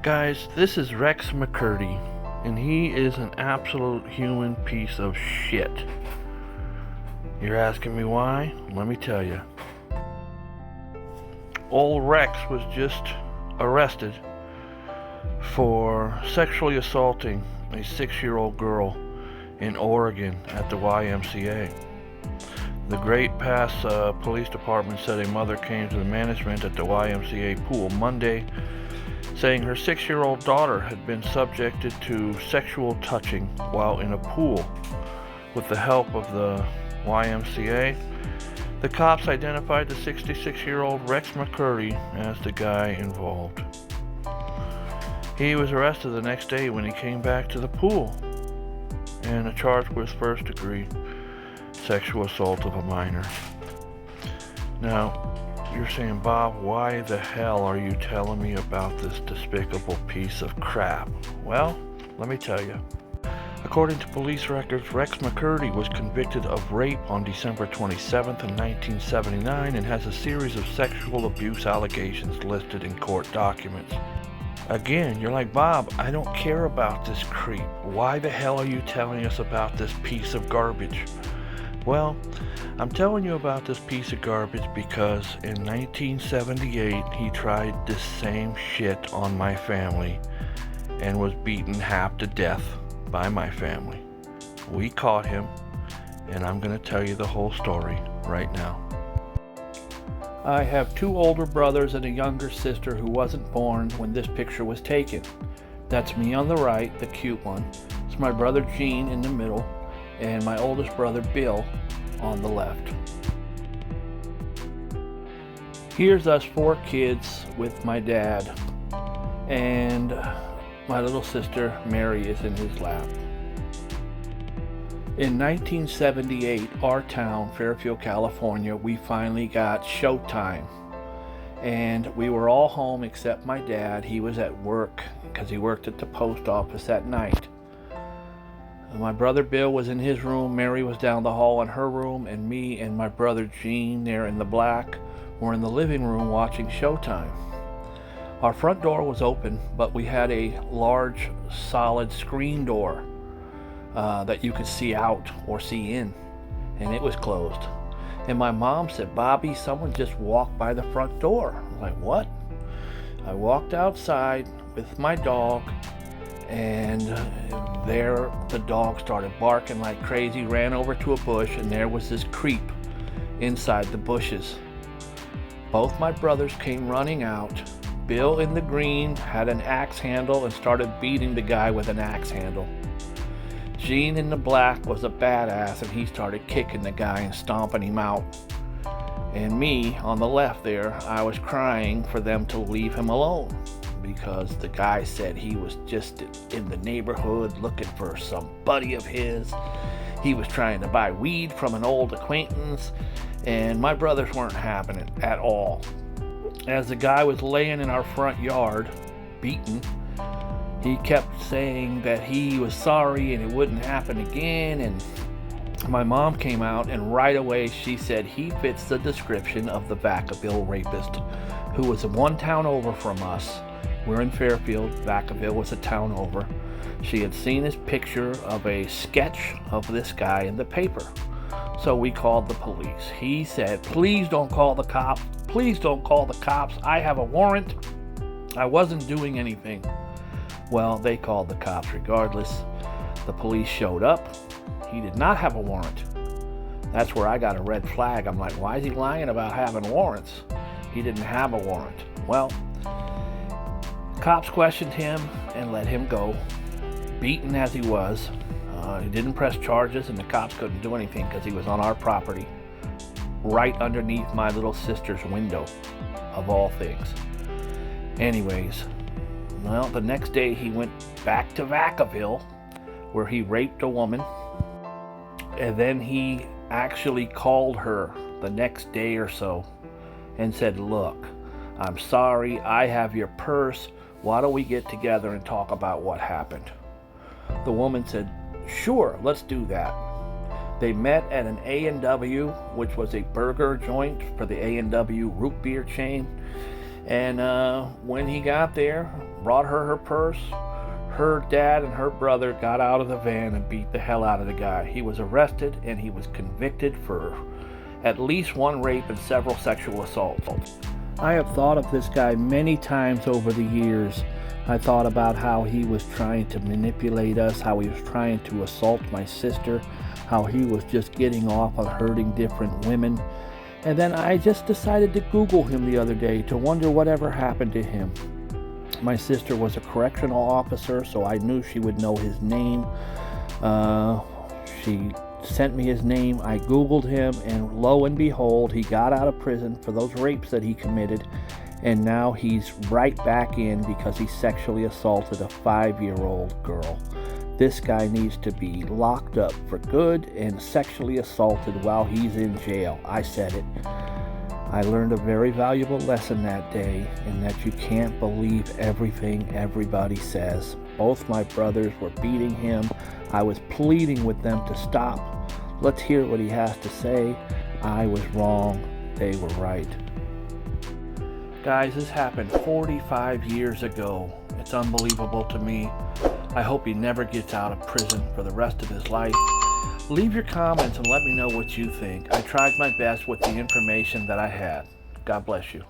Guys, this is Rex McCurdy, and he is an absolute human piece of shit. You're asking me why? Let me tell you. Old Rex was just arrested for sexually assaulting a 6-year-old girl in Oregon at the YMCA. The Great Pass Police Department said a mother came to the management at the YMCA pool Monday saying her 6-year-old daughter had been subjected to sexual touching while in a pool. With the help of the YMCA, the cops identified the 66-year-old Rex McCurdy as the guy involved. He was arrested the next day when he came back to the pool and charged with first-degree sexual assault of a minor. Now, you're saying, Bob, why the hell are you telling me about this despicable piece of crap? Well, let me tell you. According to police records, Rex McCurdy was convicted of rape on December 27th in 1979 and has a series of sexual abuse allegations listed in court documents. Again, you're like, Bob, I don't care about this creep. Why the hell are you telling us about this piece of garbage? Well, I'm telling you about this piece of garbage because in 1978 he tried this same shit on my family and was beaten half to death by my family. We caught him, and I'm going to tell you the whole story right now. I have 2 older brothers and a younger sister who wasn't born when this picture was taken. That's me on the right, the cute one. It's my brother Gene in the middle, and my oldest brother Bill on the left. Here's us 4 kids with my dad, and my little sister Mary is in his lap. In 1978, our town, Fairfield, California, we finally got Showtime, and we were all home except my dad. He was at work because he worked at the post office at night. My brother Bill was in his room, Mary was down the hall in her room, and me and my brother Gene, there in the black, were in the living room watching Showtime. Our front door was open, but we had a large, solid screen door that you could see out or see in, and it was closed. And my mom said, Bobby, someone just walked by the front door. I'm like, what? I walked outside with my dog, and there the dog started barking like crazy, ran over to a bush, and there was this creep inside the bushes. Both my brothers came running out. Bill in the green had an axe handle and started beating the guy with an axe handle. Gene in the black was a badass, and he started kicking the guy and stomping him out. And me on the left there, I was crying for them to leave him alone, because the guy said he was just in the neighborhood looking for some buddy of his. He was trying to buy weed from an old acquaintance, and my brothers weren't having it at all. As the guy was laying in our front yard, beaten, he kept saying that he was sorry and it wouldn't happen again, and my mom came out, and right away she said he fits the description of the Vacaville rapist, who was 1 town over from us. We're in Fairfield. Vacaville was a town over. She had seen his picture of a sketch of this guy in the paper. So we called the police. He said, please don't call the cops. Please don't call the cops. I have a warrant. I wasn't doing anything. Well, they called the cops regardless. The police showed up. He did not have a warrant. That's where I got a red flag. I'm like, why is he lying about having warrants? He didn't have a warrant. Well, cops questioned him and let him go, beaten as he was. He didn't press charges, and the cops couldn't do anything because he was on our property, right underneath my little sister's window, of all things. Anyways, well, the next day he went back to Vacaville, where he raped a woman, and then he actually called her the next day or so and said, look, I'm sorry, I have your purse. Why don't we get together and talk about what happened? The woman said, sure, let's do that. They met at an A&W, which was a burger joint for the A&W root beer chain. And when he got there, brought her her purse. Her dad and her brother got out of the van and beat the hell out of the guy. He was arrested and he was convicted for at least one rape and several sexual assaults. I have thought of this guy many times over the years. I thought about how he was trying to manipulate us, how he was trying to assault my sister, how he was just getting off on hurting different women. And then I just decided to Google him the other day to wonder whatever happened to him. My sister was a correctional officer, so I knew she would know his name. She sent me his name. I Googled him, and lo and behold, he got out of prison for those rapes that he committed, and now he's right back in because he sexually assaulted a 5-year-old girl. This guy needs to be locked up for good and sexually assaulted while he's in jail. I said it. I learned a very valuable lesson that day, in that you can't believe everything everybody says. Both my brothers were beating him. I was pleading with them to stop. Let's hear what he has to say. I was wrong. They were right. Guys, this happened 45 years ago. It's unbelievable to me. I hope he never gets out of prison for the rest of his life. Leave your comments and let me know what you think. I tried my best with the information that I had. God bless you.